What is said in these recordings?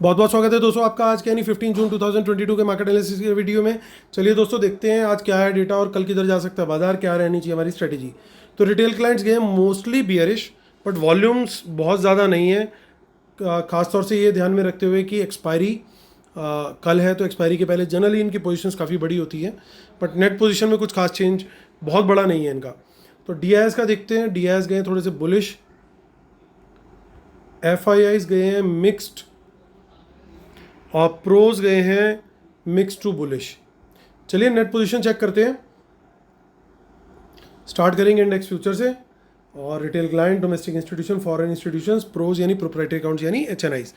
बहुत बहुत स्वागत है दोस्तों आपका आज के यानी 15 जून 2022 के मार्केट एनालिसिस के वीडियो में। चलिए दोस्तों देखते हैं आज क्या है डेटा और कल किधर जा सकता है बाजार, क्या रहनी चाहिए हमारी स्ट्रेटेजी। तो रिटेल क्लाइंट्स गए मोस्टली बियरिश, बट वॉल्यूम्स बहुत ज़्यादा नहीं है। खासतौर से ये ध्यान में रखते हुए कि एक्सपायरी कल है, तो एक्सपायरी के पहले जनरली इनकी पोजीशंस काफ़ी बड़ी होती है, बट नेट पोजीशन में कुछ खास चेंज बहुत बड़ा नहीं है इनका। तो डीआईएस का देखते हैं। डीआईएस गए थोड़े से बुलिश, एफआईआईज गए हैं मिक्स्ड और प्रोज गए हैं मिक्स टू बुलिश। चलिए नेट पोजीशन चेक करते हैं। स्टार्ट करेंगे इंडेक्स फ्यूचर से और retail client, domestic institution, foreign institutions, pros यानी प्रोप्राइटरी अकाउंट्स यानी एचएनआईज।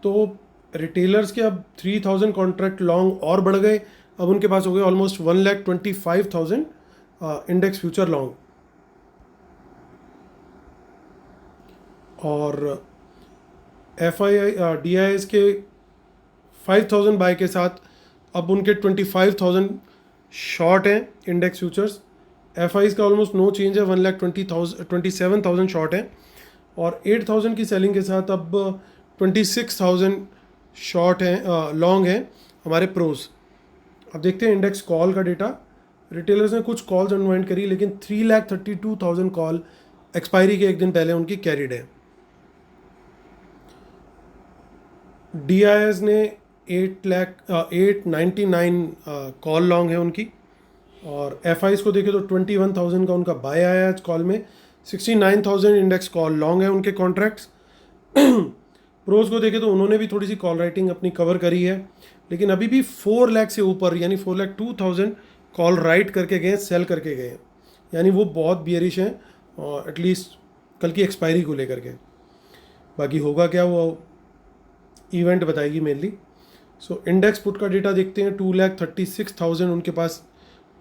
तो रिटेलर्स के अब 3000 कॉन्ट्रैक्ट लॉन्ग और बढ़ गए, अब उनके पास हो गए ऑलमोस्ट 1,25,000 इंडेक्स फ्यूचर लॉन्ग। और एफआईआई डीआईएस के 5000 बाय के साथ अब उनके 25,000 शॉर्ट हैं इंडेक्स फ्यूचर्स। एफआईज का ऑलमोस्ट नो चेंज है, 1,27,000 शॉर्ट हैं और 8,000 की सेलिंग के साथ अब 26,000 शॉर्ट हैं, लॉन्ग हैं हमारे प्रोज। अब देखते हैं इंडेक्स कॉल का डेटा। रिटेलर्स ने कुछ कॉल्स अनवाइंड करी, लेकिन 3,32,000 कॉल एक्सपायरी के एक दिन पहले उनकी कैरिड है। डीआईएस ने 899 कॉल लॉन्ग है उनकी। और एफआईज को देखें तो 21,000 का उनका बाय आया है आज कॉल में। 69,000 इंडेक्स कॉल लॉन्ग है उनके कॉन्ट्रैक्ट्स। प्रोज को देखें तो उन्होंने भी थोड़ी सी कॉल राइटिंग अपनी कवर करी है, लेकिन अभी भी 4 लाख से ऊपर यानी 4,02,000 कॉल राइट करके गए, सेल करके गए, यानी वो बहुत बियरिश हैं एटलीस्ट कल की एक्सपायरी को लेकर के। बाकी होगा क्या वो इवेंट बताएगी मेनली। सो इंडेक्स पुट का डेटा देखते हैं। 2,36,000 उनके पास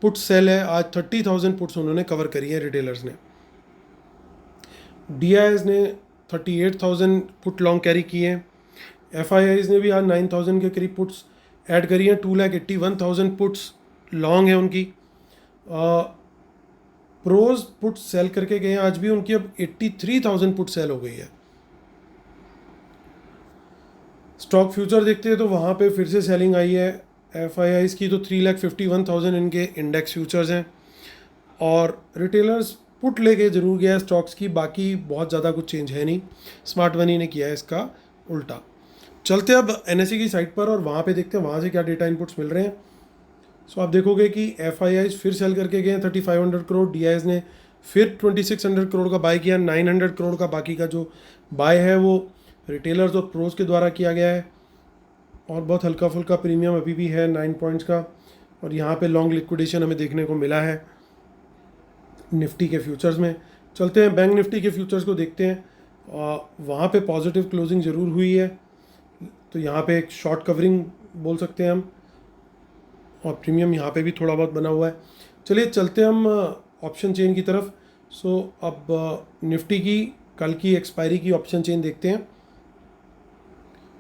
पुट सेल है आज। 30,000 पुट्स उन्होंने कवर करी है रिटेलर्स ने। डीआईएस ने 38,000 पुट लॉन्ग कैरी किए हैं। एफआईआईज ने भी आज 9,000 के करीब पुट्स ऐड करी हैं। 2,81,000 पुट्स लॉन्ग है उनकी। प्रोज पुट सेल करके गए हैं आज भी, उनकी अब 83,000 पुट सेल हो गई है। स्टॉक फ्यूचर देखते हैं तो वहाँ पे फिर से सेलिंग आई है। एफआईआईज की तो 3,51,000 इनके इंडेक्स फ्यूचर्स हैं और रिटेलर्स पुट लेके ज़रूर गया है स्टॉक्स की, बाकी बहुत ज़्यादा कुछ चेंज है नहीं। स्मार्ट मनी ने किया है इसका उल्टा। चलते अब एनएसई की साइट पर और वहाँ पे देखते हैं वहाँ से क्या डेटा इनपुट्स मिल रहे हैं। सो आप देखोगे कि एफआईआईज फिर सेल करके गए हैं 3,500 करोड़। डीआईएस ने फिर 2,600 करोड़ का बाय किया। 900 करोड़ का बाकी का जो बाय है वो रिटेलर्स और प्रोज के द्वारा किया गया है और बहुत हल्का फुल्का प्रीमियम अभी भी है 9 पॉइंट्स का। और यहाँ पे लॉन्ग लिक्विडेशन हमें देखने को मिला है निफ्टी के फ्यूचर्स में। चलते हैं बैंक निफ्टी के फ्यूचर्स को देखते हैं। वहाँ पे पॉजिटिव क्लोजिंग ज़रूर हुई है, तो यहाँ पे एक शॉर्ट कवरिंग बोल सकते हैं हम, और प्रीमियम यहाँ पे भी थोड़ा बहुत बना हुआ है। चलिए चलते हम ऑप्शन चेन की तरफ। सो अब निफ्टी की कल की एक्सपायरी की ऑप्शन चेन देखते हैं।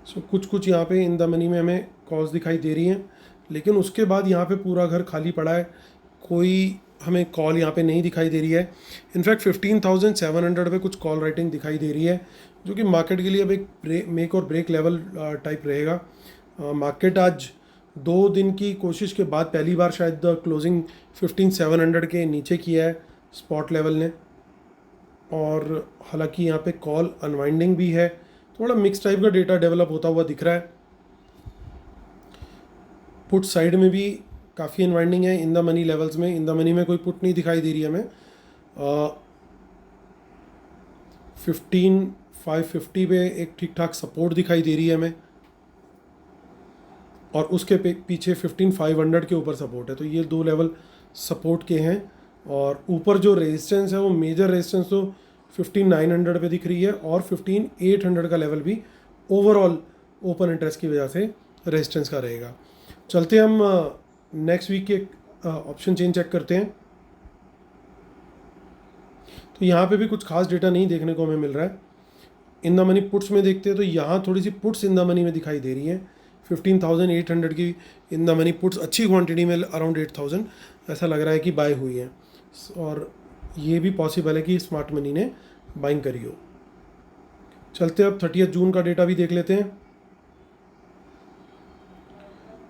सो कुछ यहाँ पे इन द मनी में हमें कॉल्स दिखाई दे रही हैं, लेकिन उसके बाद यहाँ पे पूरा घर खाली पड़ा है, कोई हमें कॉल यहाँ पे नहीं दिखाई दे रही है। इनफैक्ट 15,700 पे कुछ कॉल राइटिंग दिखाई दे रही है, जो कि मार्केट के लिए अब एक मेक और ब्रेक लेवल टाइप रहेगा। मार्केट आज 2 दिन की कोशिश के बाद पहली बार शायद क्लोजिंग 15,700 के नीचे किया है स्पॉट लेवल ने। और हालांकि यहाँ पे कॉल अनवाइंडिंग भी है, थोड़ा मिक्स टाइप का डेटा डेवलप होता हुआ दिख रहा है। पुट साइड में भी काफ़ी अनवाइंडिंग है इन द मनी लेवल्स में। इन द मनी में कोई पुट नहीं दिखाई दे रही है हमें। 15,550 पे एक ठीक ठाक सपोर्ट दिखाई दे रही है हमें, और उसके पीछे 15,500 के ऊपर सपोर्ट है। तो ये 2 लेवल सपोर्ट के हैं, और ऊपर जो रेजिस्टेंस है वो मेजर रेजिस्टेंस तो 15,900 पे दिख रही है, और 15,800 का लेवल भी ओवरऑल ओपन इंटरेस्ट की वजह से रेजिस्टेंस का रहेगा। चलते हम नेक्स्ट वीक के ऑप्शन चेन चेक करते हैं। तो यहाँ पे भी कुछ खास डेटा नहीं देखने को हमें मिल रहा है। इन द मनी पुट्स में देखते हैं तो यहाँ थोड़ी सी पुट्स इन द मनी में दिखाई दे रही है। 15,800 की इन द मनी पुट्स अच्छी क्वांटिटी में, अराउंड 8,000 ऐसा लग रहा है कि बाय हुई है, और ये भी पॉसिबल है कि स्मार्ट मनी ने बाइंग करी हो। चलते अब 30 जून का डेटा भी देख लेते हैं।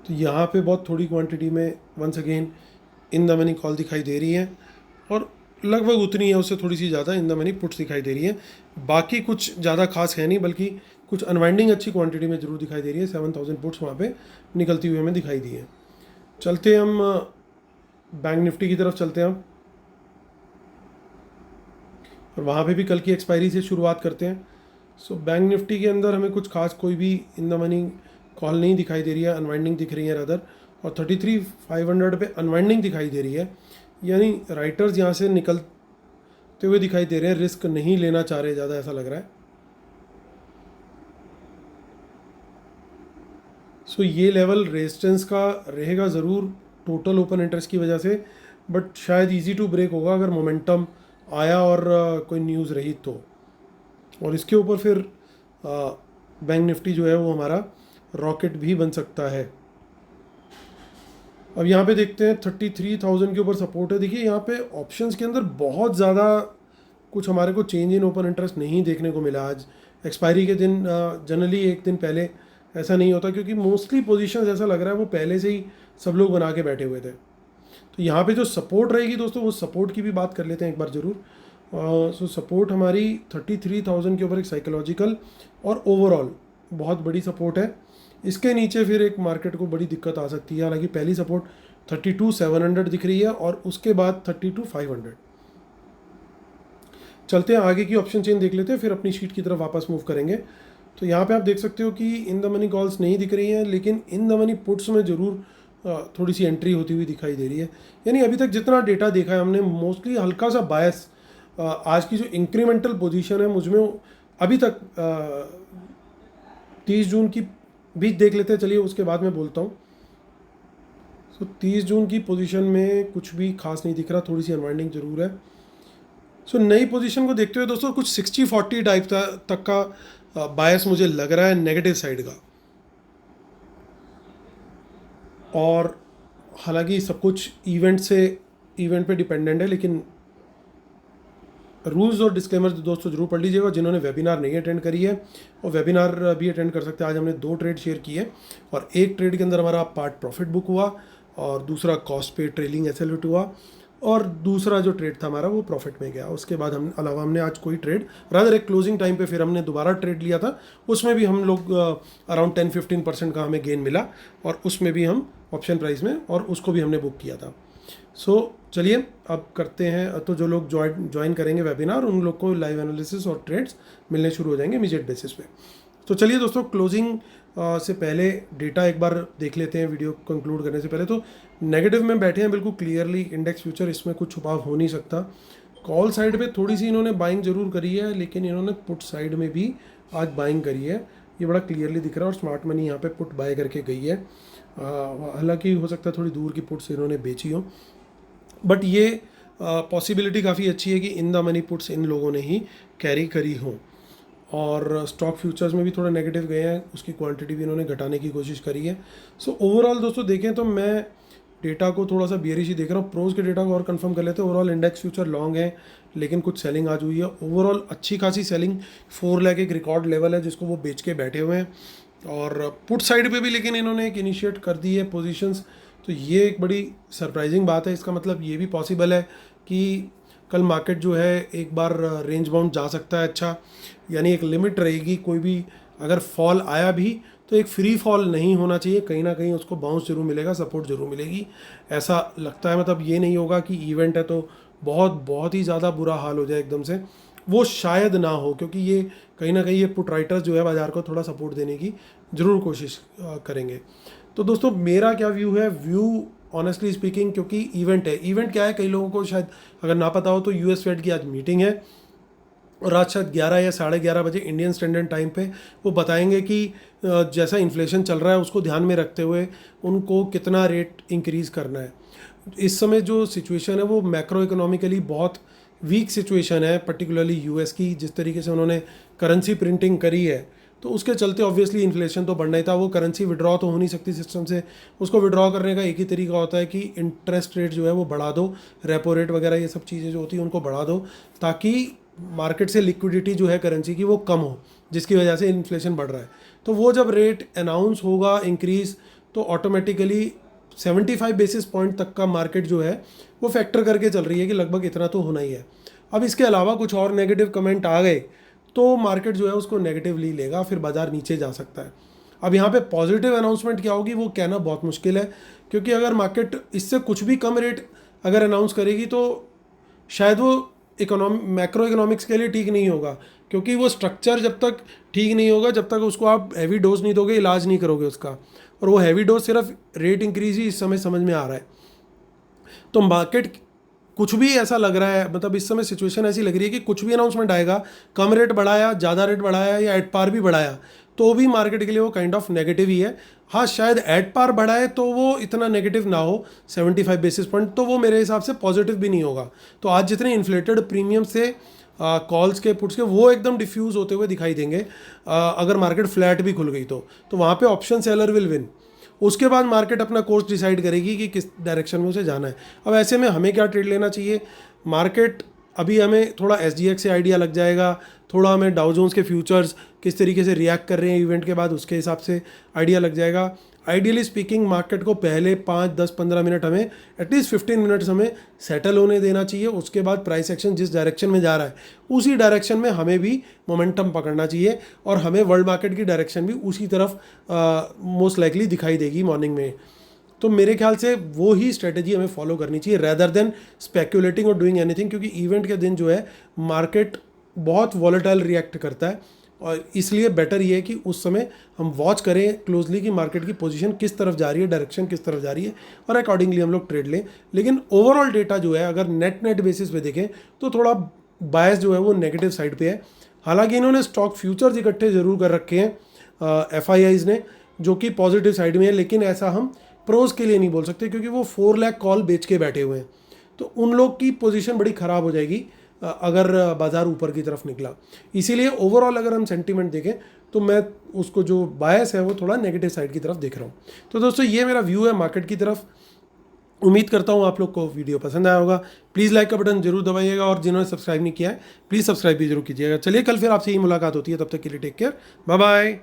तो यहाँ पे बहुत थोड़ी क्वांटिटी में once again in the money call दिखाई दे रही है और लगभग उतनी है, उससे थोड़ी सी ज़्यादा इन द मनी पुट्स दिखाई दे रही है। बाकी कुछ ज़्यादा खास है नहीं, बल्कि कुछ अनवाइंडिंग अच्छी क्वांटिटी में ज़रूर दिखाई दे रही है। 7000 पुट्स वहाँ पे निकलती हुई हमें दिखाई दी है। चलते हम बैंक निफ्टी की तरफ चलते हैं हम, और वहाँ पे भी कल की एक्सपायरी से शुरुआत करते हैं। सो बैंक निफ्टी के अंदर हमें कुछ खास कोई भी इन द मनी कॉल नहीं दिखाई दे रही है, अनवाइंडिंग दिख रही है रदर, और 33,500 पे अनवाइंडिंग दिखाई दे रही है, यानी राइटर्स यहाँ से निकलते हुए दिखाई दे रहे हैं, रिस्क नहीं लेना चाह रहे ज़्यादा, ऐसा लग रहा है। सो ये लेवल रेजिस्टेंस का रहेगा ज़रूर टोटल ओपन इंटरेस्ट की वजह से, बट शायद इजी टू ब्रेक होगा अगर मोमेंटम आया और कोई न्यूज़ रही तो, और इसके ऊपर फिर बैंक निफ्टी जो है वो हमारा रॉकेट भी बन सकता है। अब यहाँ पे देखते हैं 33,000 के ऊपर सपोर्ट है। देखिए यहाँ पे ऑप्शंस के अंदर बहुत ज़्यादा कुछ हमारे को चेंज इन ओपन इंटरेस्ट नहीं देखने को मिला आज एक्सपायरी के दिन। जनरली एक दिन पहले ऐसा नहीं होता, क्योंकि मोस्टली पोजीशंस ऐसा लग रहा है वो पहले से ही सब लोग बना के बैठे हुए थे। तो यहाँ पे जो सपोर्ट रहेगी दोस्तों, वो सपोर्ट की भी बात कर लेते हैं एक बार ज़रूर। सो सपोर्ट हमारी 33,000 के ऊपर एक साइकोलॉजिकल और ओवरऑल बहुत बड़ी सपोर्ट है। इसके नीचे फिर एक मार्केट को बड़ी दिक्कत आ सकती है। हालांकि पहली सपोर्ट 32,700 दिख रही है और उसके बाद 32,500। चलते हैं आगे की ऑप्शन चेन देख लेते हैं, फिर अपनी शीट की तरफ वापस मूव करेंगे। तो यहाँ पे आप देख सकते हो कि इन द मनी कॉल्स नहीं दिख रही हैं, लेकिन इन द मनी पुट्स में ज़रूर थोड़ी सी एंट्री होती हुई दिखाई दे रही है। यानी अभी तक जितना डेटा देखा है हमने, मोस्टली हल्का सा बायस आज की जो इंक्रीमेंटल पोजीशन है मुझमें अभी तक 30 जून की भी देख लेते हैं, चलिए उसके बाद मैं बोलता हूँ। सो 30 जून की पोजीशन में कुछ भी खास नहीं दिख रहा, थोड़ी सी अनवाइंडिंग जरूर है। सो नई पोजीशन को देखते हुए दोस्तों कुछ 60-40 टाइप तक का बायस मुझे लग रहा है नेगेटिव साइड का। और हालांकि सब कुछ इवेंट पे डिपेंडेंट है, लेकिन रूल्स और डिस्क्लेमर दोस्तों जरूर पढ़ लीजिएगा। जिन्होंने वेबिनार नहीं अटेंड करी है वो वेबिनार भी अटेंड कर सकते हैं। आज हमने 2 ट्रेड शेयर किए और एक ट्रेड के अंदर हमारा पार्ट प्रॉफिट बुक हुआ और दूसरा कॉस्ट पे ट्रेलिंग एसएलयूट हुआ, और दूसरा जो ट्रेड था हमारा वो प्रॉफिट में गया। उसके बाद हमने आज कोई ट्रेड रादर एक क्लोजिंग टाइम पे फिर हमने दोबारा ट्रेड लिया था, उसमें भी हम लोग अराउंड 10-15% का हमें गेन मिला, और उसमें भी हम ऑप्शन प्राइस में, और उसको भी हमने बुक किया था। सो चलिए अब करते हैं। तो जो लोग ज्वाइन करेंगे वेबिनार, उन लोग को लाइव एनालिसिस और ट्रेड्स मिलने शुरू हो जाएंगे इमीडिएट बेसिस पे। तो चलिए दोस्तों, क्लोजिंग से पहले डेटा एक बार देख लेते हैं वीडियो कंक्लूड करने से पहले। तो नेगेटिव में बैठे हैं बिल्कुल क्लियरली इंडेक्स फ्यूचर, इसमें कुछ छुपाव हो नहीं सकता। कॉल साइड पे थोड़ी सी इन्होंने बाइंग जरूर करी है, लेकिन इन्होंने पुट साइड में भी आज बाइंग करी है, ये बड़ा क्लियरली दिख रहा है। और स्मार्ट मनी यहाँ पे पुट बाय करके गई है। हालांकि हो सकता है थोड़ी दूर की पुट्स इन्होंने बेची हो, बट ये पॉसिबिलिटी काफ़ी अच्छी है कि इन द मनी पुट्स इन लोगों ने ही कैरी करी हो। और स्टॉक फ्यूचर्स में भी थोड़ा नेगेटिव गए हैं, उसकी क्वांटिटी भी इन्होंने घटाने की कोशिश करी है। सो ओवरऑल दोस्तों देखें तो मैं डेटा को थोड़ा सा बियरिश ही देख रहा हूँ। प्रोज के डेटा को और कंफर्म कर लेते हैं। ओवरऑल इंडेक्स फ्यूचर लॉन्ग है, लेकिन कुछ सेलिंग आज हुई है। ओवरऑल अच्छी खासी सेलिंग, 4 लाख एक रिकॉर्ड लेवल है जिसको वो बेच के बैठे हुए हैं। और पुट साइड पे भी लेकिन इन्होंने एक इनिशिएट कर दी है पोजीशंस, तो ये एक बड़ी सरप्राइजिंग बात है। इसका मतलब ये भी पॉसिबल है कि कल मार्केट जो है एक बार रेंज बाउंड जा सकता है। अच्छा, यानी एक लिमिट रहेगी, कोई भी अगर फॉल आया भी तो एक फ्री फॉल नहीं होना चाहिए, कहीं ना कहीं उसको बाउंस जरूर मिलेगा, सपोर्ट जरूर मिलेगी, ऐसा लगता है। मतलब ये नहीं होगा कि इवेंट है तो बहुत ही ज़्यादा बुरा हाल हो जाए एकदम से, वो शायद ना हो, क्योंकि ये कहीं ना कहीं ये पुट राइटर्स जो है बाज़ार को थोड़ा सपोर्ट देने की ज़रूर कोशिश करेंगे। तो दोस्तों मेरा क्या व्यू है, ऑनेस्टली स्पीकिंग, क्योंकि इवेंट है। इवेंट क्या है, कई लोगों को शायद अगर ना पता हो तो यूएस फेड की आज मीटिंग है, और आज शायद 11 या 11:30 बजे इंडियन स्टैंडर्ड टाइम पे वो बताएंगे कि जैसा इन्फ्लेशन चल रहा है उसको ध्यान में रखते हुए उनको कितना रेट इंक्रीज़ करना है। इस समय जो सिचुएशन है वो मैक्रो इकोनॉमिकली बहुत वीक सिचुएशन है, पर्टिकुलरली यूएस की। जिस तरीके से उन्होंने करेंसी प्रिंटिंग करी है, तो उसके चलते ऑब्वियसली इन्फ्लेशन तो बढ़ना ही था। वो करेंसी विड्रॉ तो हो नहीं सकती सिस्टम से, उसको विड्रॉ करने का एक ही तरीका होता है कि इंटरेस्ट रेट जो है वो बढ़ा दो, रेपो रेट वगैरह ये सब चीज़ें जो होती हैं उनको बढ़ा दो, ताकि मार्केट से लिक्विडिटी जो है करेंसी की वो कम हो, जिसकी वजह से इन्फ्लेशन बढ़ रहा है। तो वो जब रेट अनाउंस होगा इंक्रीज़, तो ऑटोमेटिकली 75 बेसिस पॉइंट तक का मार्केट जो है वो फैक्टर करके चल रही है कि लगभग इतना तो होना ही है। अब इसके अलावा कुछ और नेगेटिव कमेंट आ गए तो मार्केट जो है उसको नेगेटिवली लेगा, फिर बाजार नीचे जा सकता है। अब यहाँ पे पॉजिटिव अनाउंसमेंट क्या होगी वो कहना बहुत मुश्किल है, क्योंकि अगर मार्केट इससे कुछ भी कम रेट अगर अनाउंस करेगी तो शायद वो मैक्रो इकोनॉमिक्स के लिए ठीक नहीं होगा, क्योंकि वो स्ट्रक्चर जब तक ठीक नहीं होगा, जब तक उसको आप हैवी डोज नहीं दोगे, इलाज नहीं करोगे उसका, और वो हैवी डोज सिर्फ रेट इंक्रीज ही इस समय समझ में आ रहा है। तो मार्केट कुछ भी ऐसा लग रहा है, मतलब इस समय सिचुएशन ऐसी लग रही है कि कुछ भी अनाउंसमेंट आएगा, कम रेट बढ़ाया, ज़्यादा रेट बढ़ाया या एट पार भी बढ़ाया, तो भी मार्केट के लिए वो काइंड ऑफ नेगेटिव ही है। हाँ, शायद एट पार बढ़ाए तो वो इतना नेगेटिव ना हो 75 बेसिस पॉइंट, तो वो मेरे हिसाब से पॉजिटिव भी नहीं होगा। तो आज जितने इन्फ्लेटेड प्रीमियम से कॉल्स के पुट्स के वो एकदम डिफ्यूज़ होते हुए दिखाई देंगे अगर मार्केट फ्लैट भी खुल गई तो वहाँ पे ऑप्शन सेलर विल विन। उसके बाद मार्केट अपना कोर्स डिसाइड करेगी कि किस डायरेक्शन में उसे जाना है। अब ऐसे में हमें क्या ट्रेड लेना चाहिए? मार्केट अभी हमें थोड़ा SGX से आइडिया लग जाएगा, थोड़ा हमें डाउ जोन्स के फ्यूचर्स किस तरीके से रिएक्ट कर रहे हैं इवेंट के बाद, उसके हिसाब से आइडिया लग जाएगा। आइडियली स्पीकिंग मार्केट को पहले 5, 10, 15 मिनट हमें एटलीस्ट 15 मिनट्स हमें सेटल होने देना चाहिए। उसके बाद प्राइस एक्शन जिस डायरेक्शन में जा रहा है उसी डायरेक्शन में हमें भी मोमेंटम पकड़ना चाहिए, और हमें वर्ल्ड मार्केट की डायरेक्शन भी उसी तरफ मोस्ट लाइकली दिखाई देगी मॉर्निंग में। तो मेरे ख्याल से वो ही स्ट्रेटजी हमें फॉलो करनी चाहिए रैदर देन स्पेक्यूलेटिंग और डूइंग एनीथिंग, क्योंकि इवेंट के दिन जो है मार्केट बहुत वॉलेटाइल रिएक्ट करता है, और इसलिए बेटर ये है कि उस समय हम वॉच करें क्लोजली कि मार्केट की पोजीशन किस तरफ जा रही है, डायरेक्शन किस तरफ जा रही है, और अकॉर्डिंगली हम लोग ट्रेड लें। लेकिन ओवरऑल डेटा जो है अगर नेट बेसिस पे देखें तो थोड़ा बायस जो है वो नेगेटिव साइड पे है। हालांकि इन्होंने स्टॉक फ्यूचर्स इकट्ठे ज़रूर कर रखे हैं FIIs ने, जो कि पॉजिटिव साइड में है, लेकिन ऐसा हम प्रोज के लिए नहीं बोल सकते, क्योंकि वो 4 लाख कॉल बेच के बैठे हुए हैं, तो उन लोग की पोजीशन बड़ी ख़राब हो जाएगी अगर बाज़ार ऊपर की तरफ निकला। इसीलिए ओवरऑल अगर हम सेंटीमेंट देखें तो मैं उसको जो बायस है वो थोड़ा नेगेटिव साइड की तरफ देख रहा हूँ। तो दोस्तों ये मेरा व्यू है मार्केट की तरफ। उम्मीद करता हूँ आप लोग को वीडियो पसंद आया होगा। प्लीज़ लाइक का बटन जरूर दबाइएगा, और जिन्होंने सब्सक्राइब नहीं किया है प्लीज़ सब्सक्राइब भी जरूर कीजिएगा। चलिए कल फिर आपसे ही मुलाकात होती है, तब तक के लिए टेक केयर, बाय बाय।